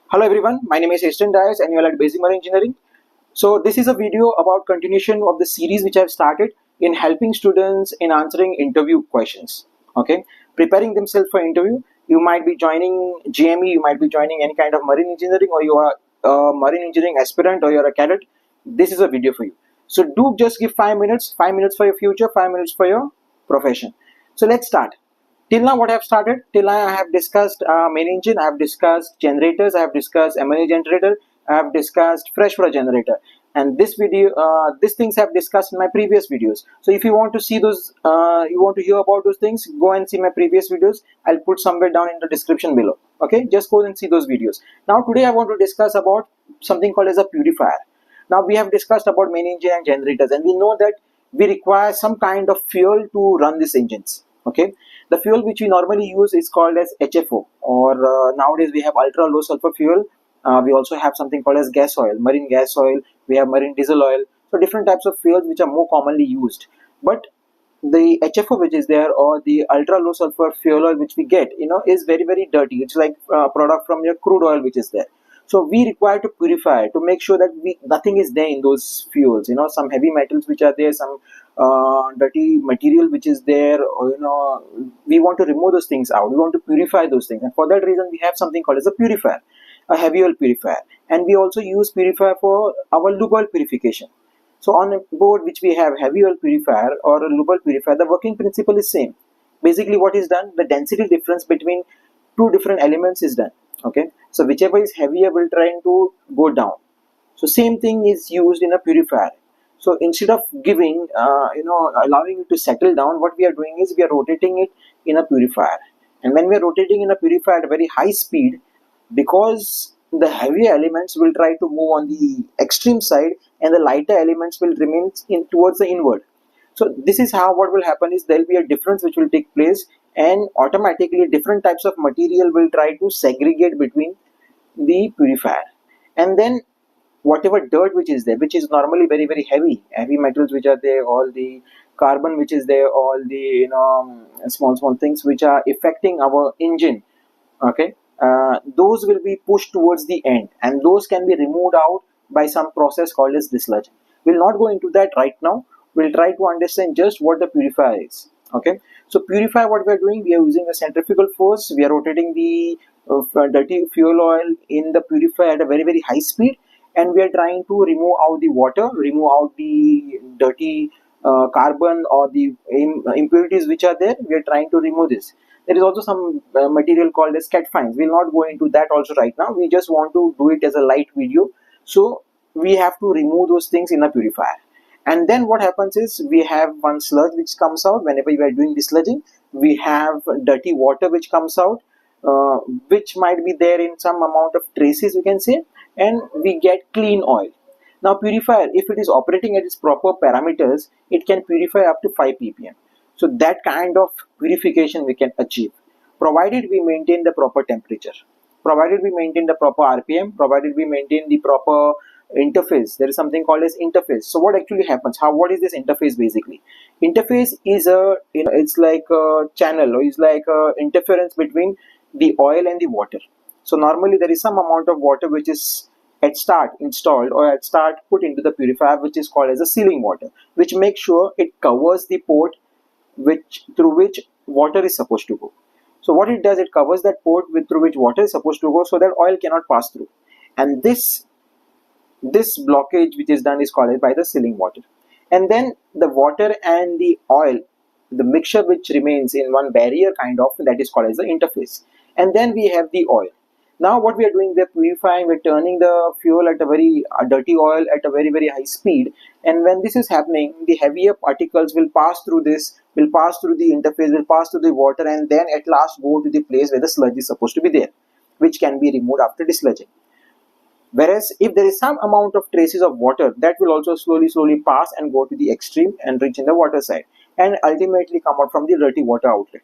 Hello everyone, my name is Easton Dias and you are at Basic Marine Engineering. So this is a video about continuation of the series which I have started in helping students in answering interview questions. Okay, preparing themselves for interview. You might be joining GME, you might be joining any kind of marine engineering, or you are a marine engineering aspirant, or you are a cadet. This is a video for you. So do just give 5 minutes for your future, 5 minutes for your profession. So let's start. Till now, what I have started, till now I have discussed main engine, I have discussed generators, I have discussed MLA generator, I have discussed freshwater generator, and this video, these things I have discussed in my previous videos. So if you want to see those, you want to hear about those things, go and see my previous videos. I'll put somewhere down in the description below. Okay, just go and see those videos. Now today I want to discuss about something called as a purifier. Now we have discussed about main engine and generators, and we know that we require some kind of fuel to run these engines. Okay, the fuel which we normally use is called as HFO, or nowadays we have ultra low sulfur fuel. We also have something called as gas oil, marine gas oil. We have marine diesel oil. So different types of fuels which are more commonly used. But the HFO which is there, or the ultra low sulfur fuel oil which we get, is very dirty. It's like a product from your crude oil which is there. So we require to purify to make sure that nothing is there in those fuels. Some heavy metals which are there, some dirty material which is there, or, we want to remove those things out. We want to purify those things, and for that reason we have something called as a purifier, a heavy oil purifier, and we also use purifier for our lube oil purification. So on board which we have heavy oil purifier or a lube oil purifier, the working principle is same. Basically what is done, the density difference between two different elements is done. Okay, so whichever is heavier will try to go down. So same thing is used in a purifier. So instead of giving, allowing it to settle down, what we are doing is we are rotating it in a purifier. And when we are rotating in a purifier at a very high speed, because the heavier elements will try to move on the extreme side and the lighter elements will remain in towards the inward. So this is how what will happen is there will be a difference which will take place, and automatically different types of material will try to segregate between the purifier. And then whatever dirt which is there, which is normally very heavy metals which are there, all the carbon which is there, all the small things which are affecting our engine. Okay, those will be pushed towards the end, and those can be removed out by some process called as dislodging. We'll not go into that right now. We'll try to understand just what the purifier is. Okay, so purifier, what we are doing, we are using a centrifugal force. We are rotating the dirty fuel oil in the purifier at a very high speed, and we are trying to remove out the water, remove out the dirty carbon or the impurities which are there. We are trying to remove this. There is also some material called as cat fines. We'll not go into that also right now. We just want to do it as a light video. So we have to remove those things in a purifier. And then what happens is we have one sludge which comes out whenever we are doing dislodging. We have dirty water which comes out, which might be there in some amount of traces, we can say, and we get clean oil. Now purifier, if it is operating at its proper parameters, it can purify up to 5 ppm. So that kind of purification we can achieve, provided we maintain the proper temperature, provided we maintain the proper RPM, provided we maintain the proper interface. There is something called as interface. So what actually happens? What is this interface basically? Interface is it's like a channel, or it's like a interference between the oil and the water. So normally there is some amount of water which is at start installed or at start put into the purifier, which is called as a sealing water, which makes sure it covers the port through which water is supposed to go. So what it does, it covers that port through which water is supposed to go, so that oil cannot pass through. And this blockage which is done is called by the sealing water. And then the water and the oil, the mixture which remains in one barrier kind of, that is called as the interface. And then we have the oil. Now what we are doing, we are purifying, we're turning the fuel at a very dirty oil at a very high speed. And when this is happening, the heavier particles will pass through this, will pass through the interface, will pass through the water, and then at last go to the place where the sludge is supposed to be there, which can be removed after dislodging. Whereas if there is some amount of traces of water, that will also slowly pass and go to the extreme and reach in the water side, and ultimately come out from the dirty water outlet.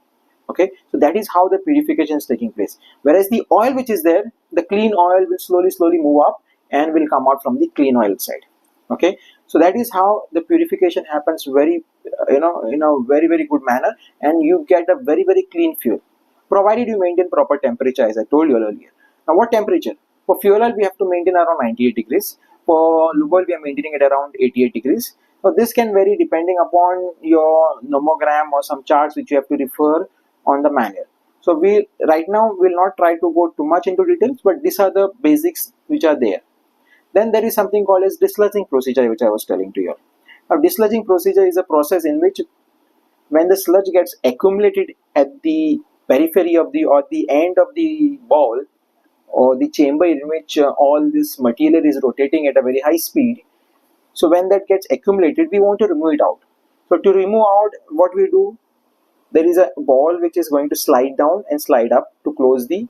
Okay, so that is how the purification is taking place. Whereas the oil which is there, the clean oil will slowly move up and will come out from the clean oil side. Okay, so that is how the purification happens very in a very good manner, and you get a very clean fuel, provided you maintain proper temperature, as I told you earlier. Now what temperature? For fuel oil, we have to maintain around 98 degrees. For lube oil, we are maintaining it around 88 degrees. So this can vary depending upon your nomogram or some charts which you have to refer on the manual. So we right now will not try to go too much into details, but these are the basics which are there. Then there is something called as dislodging procedure, which I was telling to you. Now, dislodging procedure is a process in which when the sludge gets accumulated at the periphery of the or the end of the ball or the chamber in which all this material is rotating at a very high speed, so when that gets accumulated, we want to remove it out. So to remove out, what we do, there is a ball which is going to slide down and slide up to close the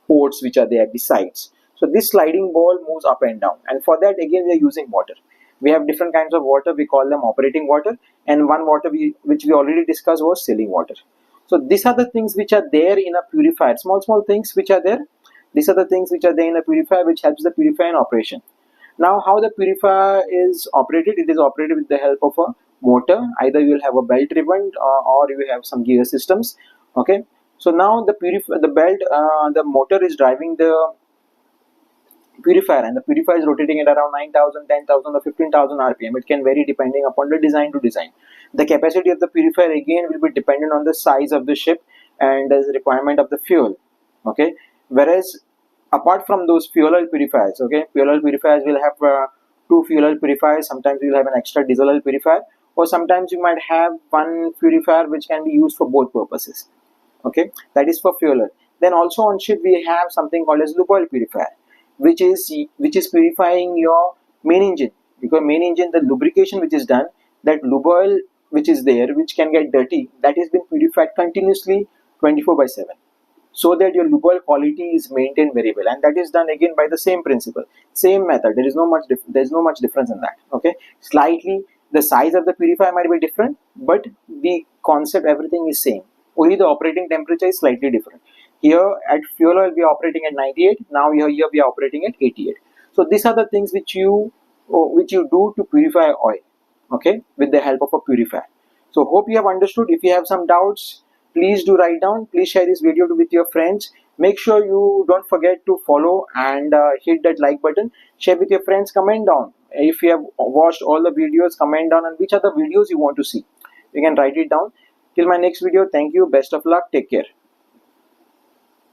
ports which are there at the sides. So this sliding ball moves up and down, and for that again we are using water. We have different kinds of water. We call them operating water, and one water which we already discussed was sealing water. So these are the things which are there in a purifier. Small things which are there. These are the things which are there in a purifier which helps the purifier in operation. Now, how the purifier is operated? It is operated with the help of a motor. Either you will have a belt driven or you will have some gear systems. Okay. So now the motor is driving the purifier, and the purifier is rotating at around 9,000, 10,000, or 15,000 rpm. It can vary depending upon the design to design. The capacity of the purifier again will be dependent on the size of the ship and the requirement of the fuel. Okay. Whereas apart from those fuel oil purifiers, okay, fuel oil purifiers will have two fuel oil purifiers. Sometimes you will have an extra diesel oil purifier, or sometimes you might have one purifier which can be used for both purposes. Okay, that is for fuel oil. Then also on ship we have something called as lube oil purifier, which is purifying your main engine, because main engine, the lubrication which is done, that lube oil which is there, which can get dirty, that is being purified continuously 24/7, so that your lube oil quality is maintained very well, and that is done again by the same principle, same method. There is no much difference in that. Okay, slightly the size of the purifier might be different, but the concept, everything is same. Only the operating temperature is slightly different. Here at fuel oil we are operating at 98. Now here we are operating at 88. So these are the things which you do to purify oil. Okay, with the help of a purifier. So hope you have understood. If you have some doubts, please do write down. Please share this video with your friends. Make sure you don't forget to follow and hit that like button. Share with your friends. Comment down if you have watched all the videos. Comment down on which are the videos you want to see. You can write it down. Till my next video, thank you. Best of luck. Take care.